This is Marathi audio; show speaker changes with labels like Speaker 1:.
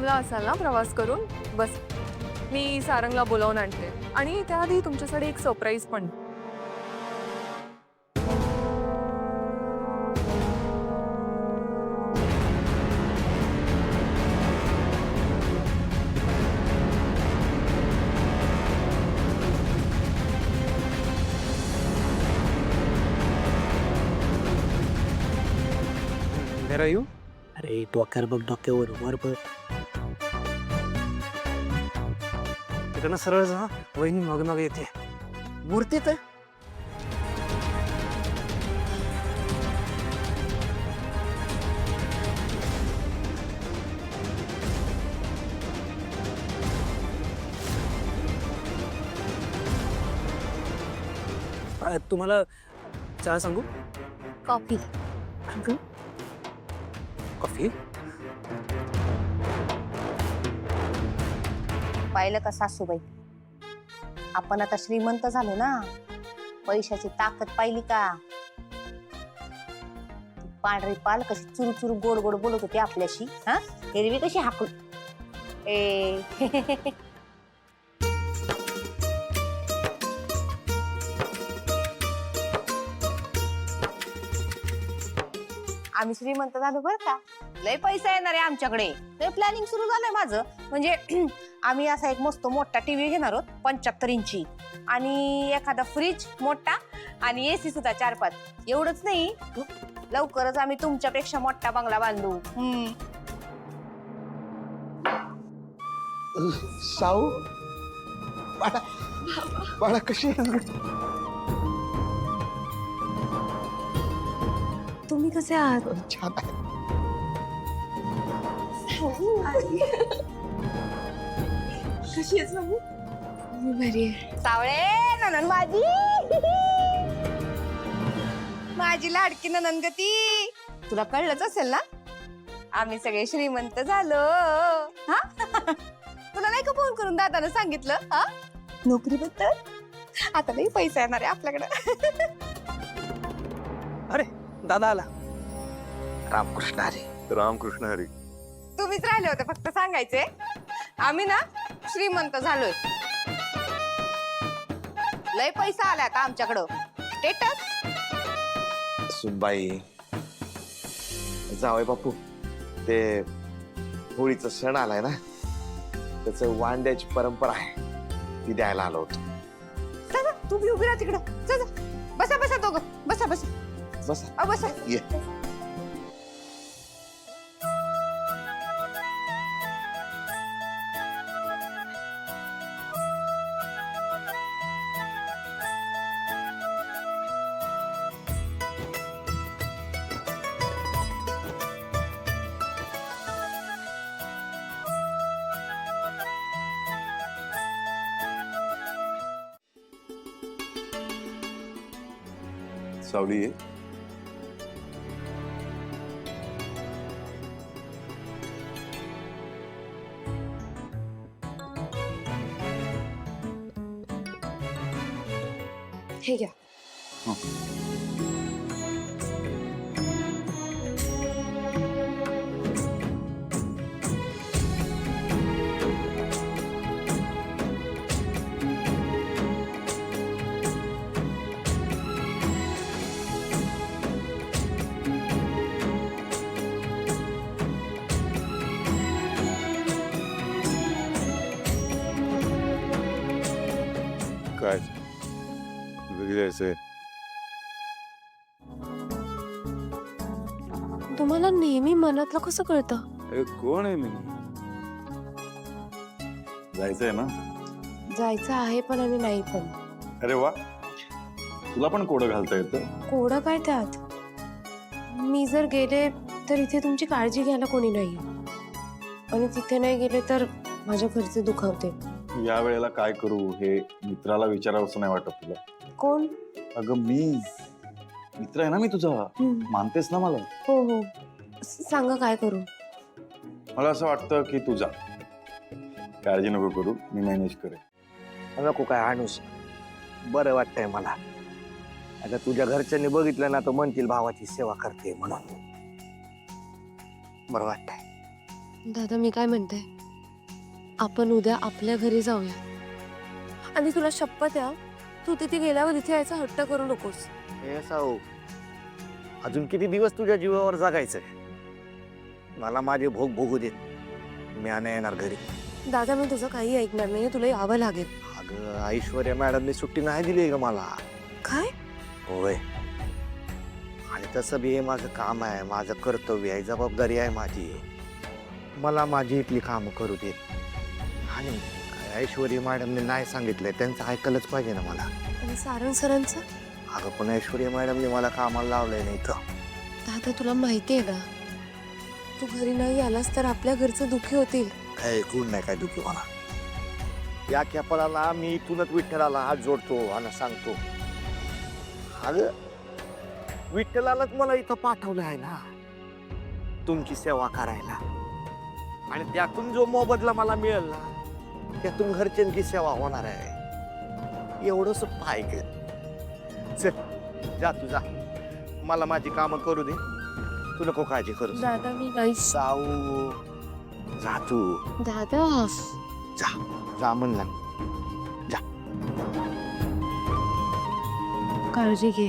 Speaker 1: दमला असाल ना प्रवास करून, बस मी सारंगला बोलावून आणते आणि त्याआधी तुमच्यासाठी एक सरप्राईज पण.
Speaker 2: येऊ
Speaker 3: अरे डोक्यावर बघ, डोक्यावर वर बघ.
Speaker 2: तिकडनं सरळ जा, वहिनी मागे मागे येते.
Speaker 3: मूर्तीत आहे.
Speaker 2: तुम्हाला चहा सांगू?
Speaker 1: कॉफी.
Speaker 2: कॉफी?
Speaker 4: पाहिलं का सासूबाई, आपण आता श्रीमंत झालो ना, पैशाची ताकद पाहिली का? ती पांढरी पाल कशी चुरू चुरू गोड गोड बोलत होती आपल्याशी. हा, एरवी कशी हाकू ए आम्ही श्रीमंत झालो बरं का. लय पैसा येणार आहे आमच्याकडे. लय प्लॅनिंग सुरू झालंय माझं. म्हणजे आम्ही असा एक मस्त मोठा टीव्ही घेणार आहोत 75 इंची आणि एखादा फ्रीज मोठा आणि एसी सुद्धा 4-5. एवढंच नाही, लवकरच आम्ही तुमच्यापेक्षा मोठा बंगला बांधू.
Speaker 3: साऊ बाळा, बाळा कशी आहे?
Speaker 1: तुम्ही कसे आहात?
Speaker 3: छान आहे.
Speaker 1: कशी आहेस बाबू? मी बरी आहे.
Speaker 4: सावळे ननन माझी, माझी लाडकी ननन गती. तुला कळलंच असेल ना, आम्ही सगळे श्रीमंत झालो. हा तुला नाही का फोन करून दादानं सांगितलं हा नोकरीबद्दल? आता नाही पैसा येणार आहे आपल्याकडे.
Speaker 2: अरे दादा आला.
Speaker 3: रामकृष्ण हरी.
Speaker 5: रामकृष्ण हरी.
Speaker 4: तुम्हीच राहिले होते फक्त सांगायचे. आम्ही ना श्रीमंत झालोय. लय पैसा आलाय आता आमच्याकडं. स्टेटस.
Speaker 5: सुनबाई, जावई बापू, ते होळीचा सण आलाय ना, त्याचं वांड्याची परंपरा आहे, ती द्यायला आलो होतो.
Speaker 4: चला तू बी उभी राहा तिकडं. चल बसा बसा दोघं, बसा बसा
Speaker 5: बस
Speaker 4: बसा.
Speaker 5: ये. सावली ये.
Speaker 1: हे घ्या.
Speaker 5: काय द्यायचंय?
Speaker 1: तुम्हाला नेहमी मनातलं कसं कळतं?
Speaker 5: अरे कोण आहे मी? जायचंय ना?
Speaker 1: जायचं आहे पण आणि नाही पण.
Speaker 5: अरे वा, तुला पण कोडं घालता येतं?
Speaker 1: कोडं काय त्यात? मी जर गेले तर इथे तुमची काळजी घ्यायला कोणी नाही, आणि तिथे नाही गेले तर माझ्या घरचे दुखावते.
Speaker 5: या वेळेला काय करू हे मित्राला विचारावंसं नाही वाटत तुला?
Speaker 1: कोण?
Speaker 5: अगं मी मित्र आहे ना, मी तुझा. मानतेस ना मला?
Speaker 1: हो हो, सांगा काय करू.
Speaker 5: मला असं वाटतं की तू जा, काळजी नको करू, मी मॅनेज करेन.
Speaker 3: नको काय आणूस, बरं वाटतंय मला. आता तुझ्या घरच्यांनी बघितलं ना तर म्हणतील भावाची सेवा करते म्हणून. बरं वाटतंय.
Speaker 1: दादा मी काय म्हणते, आपण उद्या आपल्या घरी जाऊया. आणि तुला शपथ आहे, तू तिथे गेल्यावर इथे यायचा हट्ट करू नकोस.
Speaker 3: हे साऊ, अजून किती दिवस तुझ्या जीवावर जगायचंय? मला माझे भोग भोगू देत. मी नाही येणार घरी.
Speaker 1: दादा, मी तुझं काही ऐकणार नाही, तुला यावं लागेल.
Speaker 3: अगं, ऐश्वर्या मॅडमने सुट्टी नाही दिली ग मला.
Speaker 1: काय?
Speaker 3: होय. आणि तसं बी हे माझं काम आहे, माझं कर्तव्य आहे, जबाबदारी आहे माझी. मला माझी इथली कामं करू देत. आणि ऐश्वर्या मॅडमने नाही सांगितलंय त्यांचं ऐकलंच पाहिजे ना मला.
Speaker 1: आणि सारंग सरांचं?
Speaker 3: अगं, पण ऐश्वर्या मॅडमने मला कामाला लावलंय नाही इथं.
Speaker 1: दादा, तुला माहिती आहे ना, तू घरी नाही आलास तर आपल्या घरचं दुःखी होतील.
Speaker 3: काय कोण नाही काय दुखी मला. या कॅपलाला मी इथूनच विठ्ठलाला हात जोडतो आणि सांगतो, अगं विठ्ठलालाच मला इथं पाठवलं आहे ना तुमची सेवा करायला. आणि त्यातून जो मोबदला मला मिळेल ना, त्यातून घरच्यांची सेवा होणार आहे. एवढंच पाहिजे. चल, जा तू जा. मला माझी कामं करू दे. तू नको काळजी करू.
Speaker 1: दादा, मी नाही.
Speaker 3: साऊ, जा तू.
Speaker 1: दादा,
Speaker 3: जा जा म्हणला.
Speaker 1: काळजी घे.